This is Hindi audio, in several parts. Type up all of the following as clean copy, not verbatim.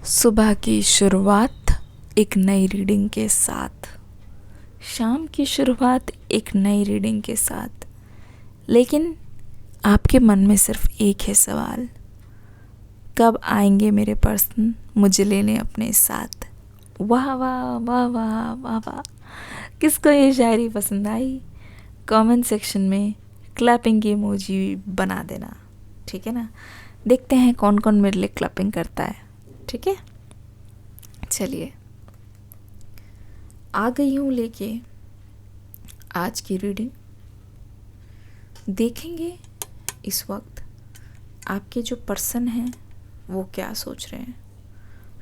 सुबह की शुरुआत एक नई रीडिंग के साथ, शाम की शुरुआत एक नई रीडिंग के साथ। लेकिन आपके मन में सिर्फ एक है सवाल, कब आएंगे मेरे पर्सन मुझे लेने अपने साथ। वाह वाह वाह वाह वाह वाह। किसको ये शायरी पसंद आई? कमेंट सेक्शन में क्लैपिंग की इमोजी बना देना, ठीक है ना। देखते हैं कौन कौन मेरे लिए क्लैपिंग करता है, ठीक है। चलिए, आ गई हूँ लेके आज की रीडिंग। देखेंगे इस वक्त आपके जो पर्सन हैं वो क्या सोच रहे हैं।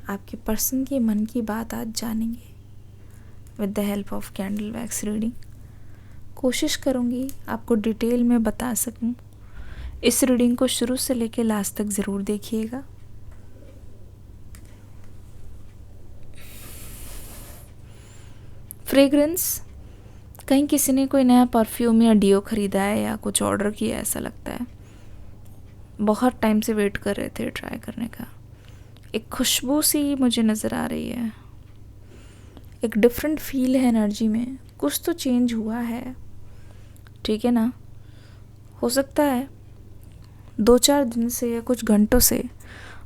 आपके पर्सन के मन की बात आज जानेंगे with the help of candle wax reading. कोशिश करूँगी आपको डिटेल में बता सकूँ। इस रीडिंग को शुरू से लेके लास्ट तक ज़रूर देखिएगा। फ्रेग्रेंस, कहीं किसी ने कोई नया परफ्यूम या डियो ख़रीदा है या कुछ ऑर्डर किया है, ऐसा लगता है। बहुत टाइम से वेट कर रहे थे ट्राई करने का। एक खुशबू सी मुझे नज़र आ रही है, एक डिफरेंट फील है एनर्जी में, कुछ तो चेंज हुआ है, ठीक है ना। हो सकता है 2-4 दिन से या कुछ घंटों से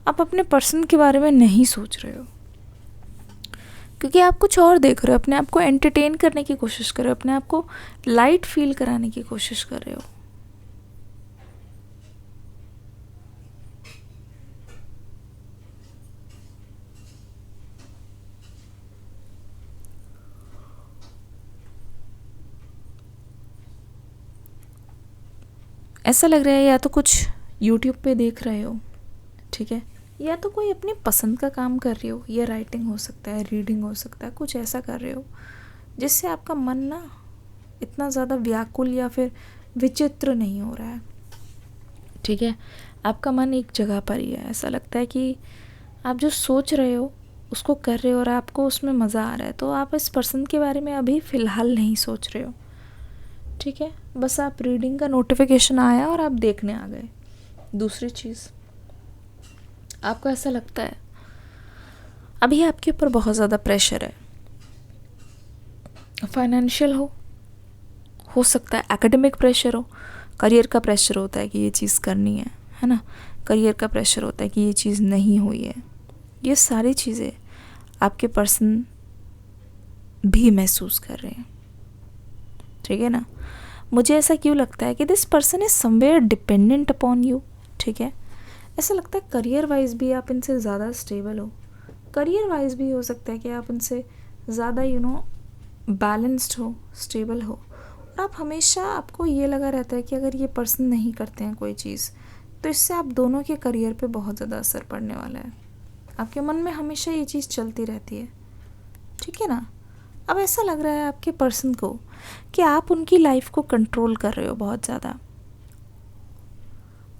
आप अपने पर्सन के बारे में नहीं सोच रहे हो, क्योंकि आप कुछ और देख रहे हो। अपने आप को एंटरटेन करने की कोशिश कर रहे हो, अपने आप को लाइट फील कराने की कोशिश कर रहे हो। ऐसा लग रहा है या तो कुछ यूट्यूब पे देख रहे हो, ठीक है, या तो कोई अपनी पसंद का काम कर रहे हो, या राइटिंग हो सकता है, रीडिंग हो सकता है, कुछ ऐसा कर रहे हो जिससे आपका मन ना इतना ज़्यादा व्याकुल या फिर विचित्र नहीं हो रहा है, ठीक है। आपका मन एक जगह पर ही है। ऐसा लगता है कि आप जो सोच रहे हो उसको कर रहे हो और आपको उसमें मज़ा आ रहा है। तो आप इस पर्सन के बारे में अभी फ़िलहाल नहीं सोच रहे हो, ठीक है। बस आप रीडिंग का नोटिफिकेशन आया और आप देखने आ गए। दूसरी चीज़, आपको ऐसा लगता है अभी आपके ऊपर बहुत ज़्यादा प्रेशर है। फाइनेंशियल हो सकता है एकेडमिक प्रेशर हो, करियर का प्रेशर होता है कि ये चीज़ करनी है ना। करियर का प्रेशर होता है कि ये चीज़ नहीं हुई है। ये सारी चीज़ें आपके पर्सन भी महसूस कर रहे हैं, ठीक है ना। मुझे ऐसा क्यों लगता है कि this person is somewhere dependent upon you, ठीक है। ऐसा लगता है करियर वाइज भी आप इनसे ज़्यादा स्टेबल हो, करियर वाइज भी हो सकता है कि आप उनसे ज़्यादा बैलेंस्ड हो, स्टेबल हो। और आप हमेशा, आपको ये लगा रहता है कि अगर ये पर्सन नहीं करते हैं कोई चीज़ तो इससे आप दोनों के करियर पे बहुत ज़्यादा असर पड़ने वाला है। आपके मन में हमेशा ये चीज़ चलती रहती है, ठीक है ना। अब ऐसा लग रहा है आपके पर्सन को कि आप उनकी लाइफ को कंट्रोल कर रहे हो बहुत ज़्यादा।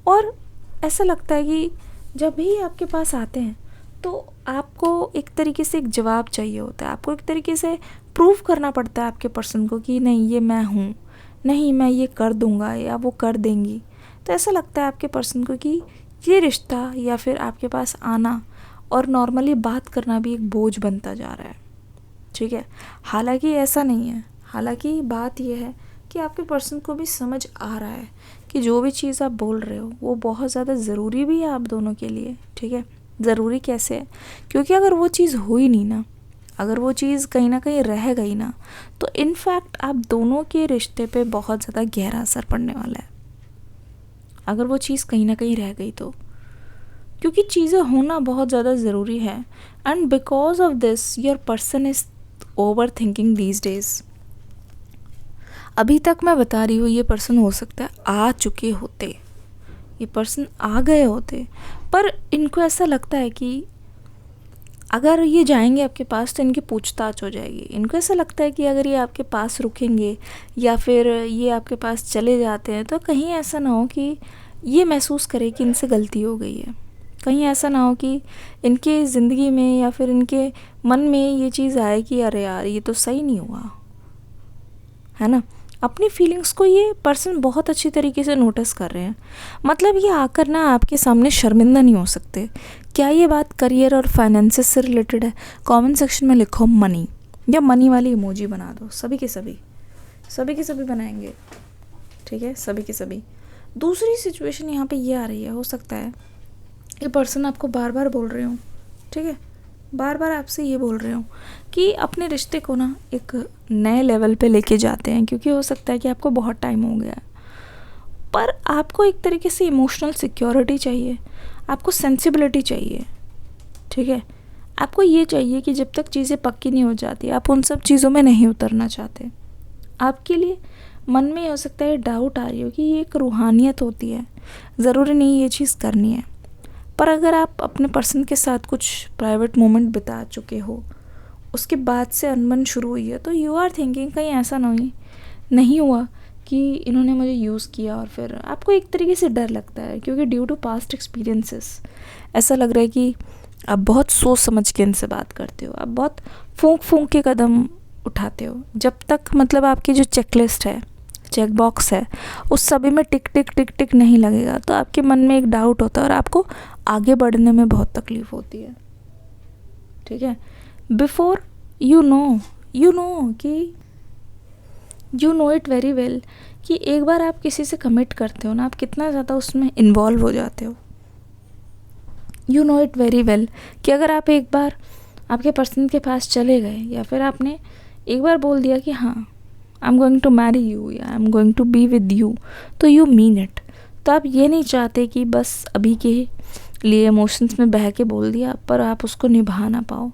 और ऐसा लगता है कि जब भी आपके पास आते हैं तो आपको एक तरीके से एक जवाब चाहिए होता है। आपको एक तरीके से प्रूव करना पड़ता है आपके पर्सन को कि नहीं, ये मैं हूँ, नहीं मैं ये कर दूँगा या वो कर देंगी। तो ऐसा लगता है आपके पर्सन को कि ये रिश्ता या फिर आपके पास आना और नॉर्मली बात करना भी एक बोझ बनता जा रहा है, ठीक है। हालांकि ऐसा नहीं है। हालांकि बात यह है कि आपके पर्सन को भी समझ आ रहा है कि जो भी चीज़ आप बोल रहे हो वो बहुत ज़्यादा ज़रूरी भी है आप दोनों के लिए, ठीक है। ज़रूरी कैसे है? क्योंकि अगर वो चीज़ हुई नहीं ना, अगर वो चीज़ कहीं ना कहीं रह गई ना, तो इनफैक्ट आप दोनों के रिश्ते पे बहुत ज़्यादा गहरा असर पड़ने वाला है। अगर वो चीज़ कहीं ना कहीं रह गई तो, क्योंकि चीज़ें होना बहुत ज़्यादा ज़रूरी है। And because of this your person is over thinking these days. अभी तक मैं बता रही हूँ, ये पर्सन हो सकता है आ चुके होते, ये पर्सन आ गए होते, पर इनको ऐसा लगता है कि अगर ये जाएंगे आपके पास तो इनकी पूछताछ हो जाएगी। इनको ऐसा लगता है कि अगर ये आपके पास रुकेंगे या फिर ये आपके पास चले जाते हैं तो कहीं ऐसा ना हो कि ये महसूस करे कि इनसे गलती हो गई है। कहीं ऐसा ना हो कि इनके ज़िंदगी में या फिर इनके मन में ये चीज़ आए कि अरे यार ये तो सही नहीं हुआ, है ना। अपनी फीलिंग्स को ये पर्सन बहुत अच्छी तरीके से नोटिस कर रहे हैं। मतलब ये आकर ना आपके सामने शर्मिंदा नहीं हो सकते। क्या ये बात करियर और फाइनेंसेस से रिलेटेड है? कमेंट सेक्शन में लिखो मनी, या मनी वाली इमोजी बना दो। सभी के सभी बनाएंगे, ठीक है, सभी के सभी। दूसरी सिचुएशन यहाँ पे ये आ रही है, हो सकता है ये पर्सन आपको बार बार बोल रहे हो, ठीक है, बार बार आपसे ये बोल रहे हो कि अपने रिश्ते को ना एक नए लेवल पे लेके जाते हैं, क्योंकि हो सकता है कि आपको बहुत टाइम हो गया है, पर आपको एक तरीके से इमोशनल सिक्योरिटी चाहिए, आपको सेंसिबिलिटी चाहिए, ठीक है। आपको ये चाहिए कि जब तक चीज़ें पक्की नहीं हो जाती, आप उन सब चीज़ों में नहीं उतरना चाहते। आपके लिए मन में हो सकता है डाउट आ रही हो कि ये एक रूहानियत होती है, ज़रूरी नहीं ये चीज़ करनी है। पर अगर आप अपने पर्सन के साथ कुछ प्राइवेट मोमेंट बिता चुके हो, उसके बाद से अनबन शुरू हुई है, तो यू आर थिंकिंग कहीं ऐसा नहीं हुआ कि इन्होंने मुझे यूज़ किया, और फिर आपको एक तरीके से डर लगता है, क्योंकि ड्यू टू पास्ट एक्सपीरियंसेस ऐसा लग रहा है कि आप बहुत सोच समझ के इनसे बात करते हो, आप बहुत फूंक के कदम उठाते हो। जब तक मतलब आपकी जो चेकलिस्ट है, चेक बॉक्स है, उस सभी में टिक टिक टिक टिक नहीं लगेगा, तो आपके मन में एक डाउट होता है और आपको आगे बढ़ने में बहुत तकलीफ़ होती है, ठीक है। बिफोर यू नो कि you know it very well कि एक बार आप किसी से कमिट करते हो ना, आप कितना ज़्यादा उसमें इन्वॉल्व हो जाते हो। You know it very well कि अगर आप एक बार आपके पर्सन के पास चले गए, या फिर आपने एक बार बोल दिया कि हाँ I am going to marry you, या I am going to be with you, तो यू मीन इट। तो आप ये नहीं चाहते कि बस अभी के लिए इमोशंस में बह के बोल दिया, पर आप उसको निभा ना पाओ।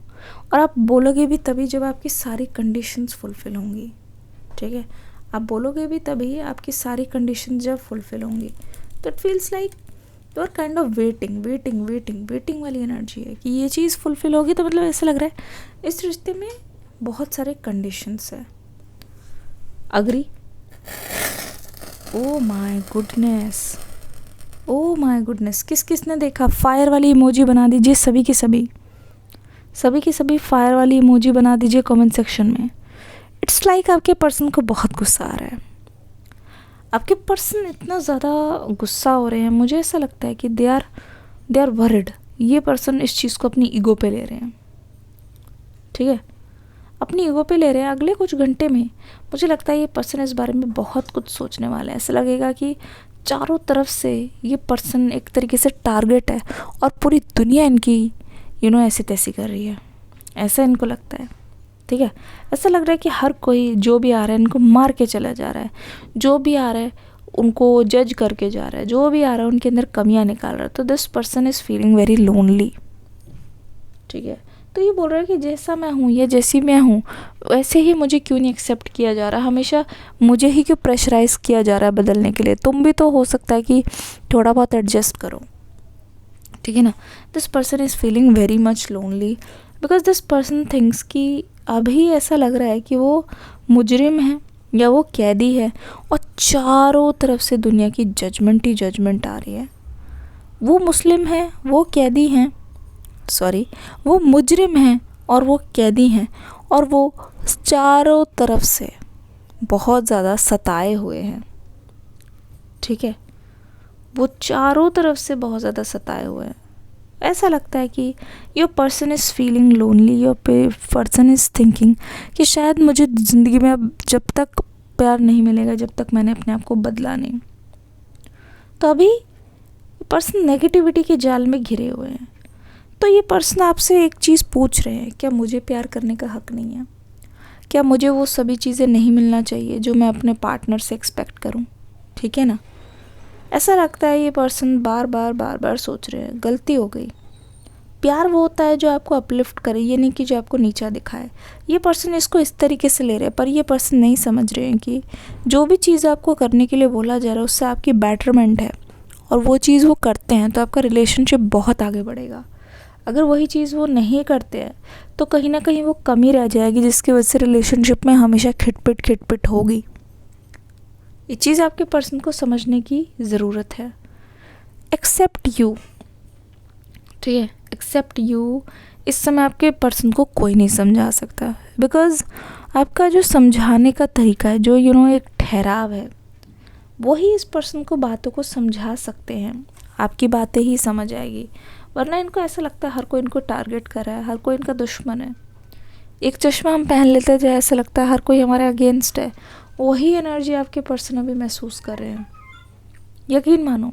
और आप बोलोगे भी तभी जब आपकी सारी कंडीशंस फुलफ़िल होंगी, ठीक है। आप बोलोगे भी तभी आपकी सारी कंडीशंस जब फुलफ़िल होंगी। तो it feels like you are kind of waiting वाली एनर्जी है कि ये चीज़ फुलफ़िल होगी। तो मतलब ऐसा लग रहा है इस रिश्ते में बहुत सारे कंडीशंस है। अग्री? ओ माय गुडनेस, किसने देखा? फायर वाली इमोजी बना दीजिए, सभी के सभी फायर वाली इमोजी बना दीजिए कमेंट सेक्शन में। इट्स लाइक आपके पर्सन को बहुत गुस्सा आ रहा है। आपके पर्सन इतना ज़्यादा गुस्सा हो रहे हैं, मुझे ऐसा लगता है कि दे आर वरिड। ये पर्सन इस चीज़ को अपनी ईगो पे ले रहे हैं, ठीक है, अपनी ईगो पे ले रहे हैं। अगले कुछ घंटे में मुझे लगता है ये पर्सन इस बारे में बहुत कुछ सोचने वाला है। ऐसा लगेगा कि चारों तरफ से ये पर्सन एक तरीके से टारगेट है और पूरी दुनिया इनकी ऐसी तैसी कर रही है, ऐसा इनको लगता है, ठीक है। ऐसा लग रहा है कि हर कोई जो भी आ रहा है इनको मार के चला जा रहा है, जो भी आ रहा है उनको जज करके जा रहा है, जो भी आ रहा है उनके अंदर कमियां निकाल रहा है। तो this person is feeling very lonely, ठीक है। तो ये बोल रहा है कि जैसा मैं हूँ या जैसी मैं हूँ वैसे ही मुझे क्यों नहीं एक्सेप्ट किया जा रहा, हमेशा मुझे ही क्यों प्रेशराइज़ किया जा रहा है बदलने के लिए। तुम भी तो हो सकता है कि थोड़ा बहुत एडजस्ट करो, ठीक है ना। This person is feeling very much lonely because this person thinks कि अभी ऐसा लग रहा है कि वो मुजरिम है या वो कैदी है, और चारों तरफ से दुनिया की जजमेंट ही जजमेंट आ रही है। वो मुस्लिम है, वो कैदी हैं, वो मुजरिम हैं और वो कैदी हैं, और वो चारों तरफ से बहुत ज़्यादा सताए हुए हैं, ठीक है। वो चारों तरफ से बहुत ज़्यादा सताए हुए हैं। ऐसा लगता है कि your person is feeling lonely, your person is thinking कि शायद मुझे ज़िंदगी में अब जब तक प्यार नहीं मिलेगा जब तक मैंने अपने आप को बदला नहीं। तो अभी पर्सन नेगेटिविटी के जाल में घिरे हुए हैं। तो ये पर्सन आपसे एक चीज़ पूछ रहे हैं, क्या मुझे प्यार करने का हक़ नहीं है? क्या मुझे वो सभी चीज़ें नहीं मिलना चाहिए जो मैं अपने पार्टनर से एक्सपेक्ट करूं, ठीक है ना। ऐसा लगता है ये पर्सन बार बार सोच रहे हैं गलती हो गई। प्यार वो होता है जो आपको अपलिफ्ट करे, ये नहीं कि जो आपको नीचा दिखाए। ये पर्सन इसको इस तरीके से ले रहे हैं, पर ये पर्सन नहीं समझ रहे हैं कि जो भी चीज़ आपको करने के लिए बोला जा रहा है उससे आपकी बेटरमेंट है, और वो चीज़ वो करते हैं तो आपका रिलेशनशिप बहुत आगे बढ़ेगा। अगर वही चीज़ वो नहीं करते हैं तो कहीं ना कहीं वो कमी रह जाएगी, जिसकी वजह से रिलेशनशिप में हमेशा खिटपिट होगी। ये चीज़ आपके पर्सन को समझने की ज़रूरत है। एक्सेप्ट यू, ठीक है, एक्सेप्ट यू। इस समय आपके पर्सन को कोई नहीं समझा सकता, बिकॉज़ आपका जो समझाने का तरीका है, जो एक ठहराव है, वही इस पर्सन को बातों को समझा सकते हैं। आपकी बातें ही समझ आएगी, वरना इनको ऐसा लगता है हर कोई इनको टारगेट कर रहा है, हर कोई इनका दुश्मन है। एक चश्मा हम पहन लेते हैं, जैसे ऐसा लगता है हर कोई हमारे अगेंस्ट है, वही एनर्जी आपके पर्सन अभी महसूस कर रहे हैं। यकीन मानो,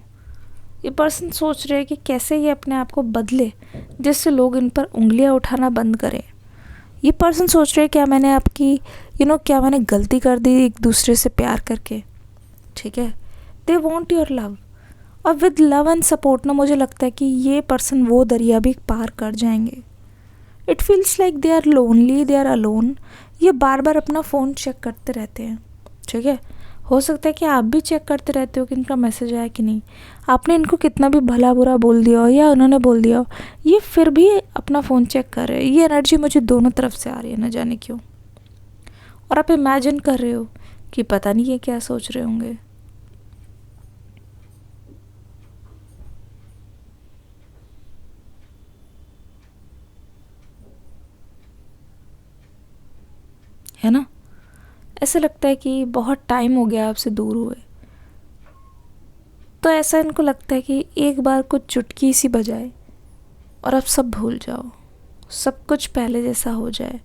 ये पर्सन सोच रहे हैं कि कैसे ये अपने आप को बदले जिससे लोग इन पर उंगलियां उठाना बंद करें। ये पर्सन सोच रहे हैं क्या मैंने आपकी क्या मैंने गलती कर दी एक दूसरे से प्यार करके, ठीक है। दे वॉन्ट योर लव, और विद लव एंड सपोर्ट ना मुझे लगता है कि ये पर्सन वो दरिया भी पार कर जाएंगे। It feels like they are lonely, they are alone. ये बार बार अपना फ़ोन चेक करते रहते हैं, ठीक है। हो सकता है कि आप भी चेक करते रहते हो कि इनका मैसेज आया कि नहीं। आपने इनको कितना भी भला बुरा बोल दिया हो या उन्होंने बोल दिया हो, ये फिर भी अपना फ़ोन चेक कर रहे हैं। ये एनर्जी मुझे दोनों तरफ से आ रही है, न जाने क्यों। और आप इमेजिन कर रहे हो कि पता नहीं ये क्या सोच रहे होंगे। है ना, ऐसा लगता है कि बहुत टाइम हो गया आपसे दूर हुए। तो ऐसा इनको लगता है कि एक बार कुछ चुटकी सी बजाए और आप सब भूल जाओ, सब कुछ पहले जैसा हो जाए।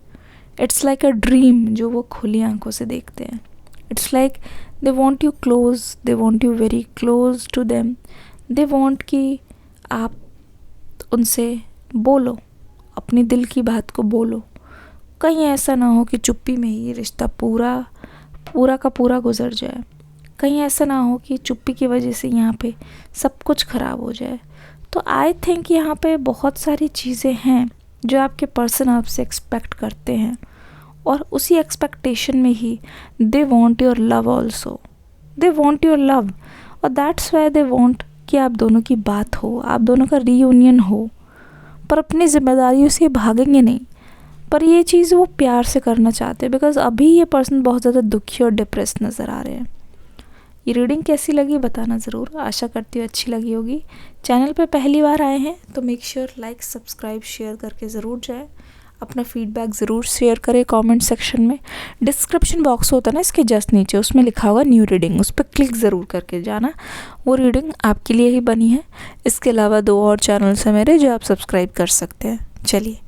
इट्स लाइक अ ड्रीम जो वो खुली आंखों से देखते हैं। It's like they want you close, they want you very close to them. They want कि आप उनसे बोलो, अपनी दिल की बात को बोलो। कहीं ऐसा ना हो कि चुप्पी में ही ये रिश्ता पूरा का पूरा गुजर जाए। कहीं ऐसा ना हो कि चुप्पी की वजह से यहाँ पे सब कुछ ख़राब हो जाए। तो आई थिंक यहाँ पे बहुत सारी चीज़ें हैं जो आपके पर्सन आपसे एक्सपेक्ट करते हैं, और उसी एक्सपेक्टेशन में ही they want your love also. They want your love, और दैट्स वाई दे वॉन्ट कि आप दोनों की बात हो, आप दोनों का रीयूनियन हो। पर अपनी जिम्मेदारियों से भागेंगे नहीं, पर ये चीज़ वो प्यार से करना चाहते हैं। बिकॉज़ अभी ये पर्सन बहुत ज़्यादा दुखी और डिप्रेस नज़र आ रहे हैं। ये रीडिंग कैसी लगी बताना ज़रूर, आशा करती हूँ अच्छी लगी होगी। चैनल पे पहली बार आए हैं तो make sure like subscribe share करके ज़रूर जाएं। अपना फीडबैक ज़रूर शेयर करें कमेंट सेक्शन में। डिस्क्रिप्शन बॉक्स होता है ना इसके जस्ट नीचे, उसमें लिखा होगा न्यू रीडिंग, उस पर क्लिक ज़रूर करके जाना। वो रीडिंग आपके लिए ही बनी है। इसके अलावा 2 और चैनल्स हैं मेरे जो आप सब्सक्राइब कर सकते हैं। चलिए,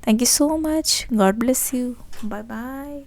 thank you so much, God bless you, bye bye.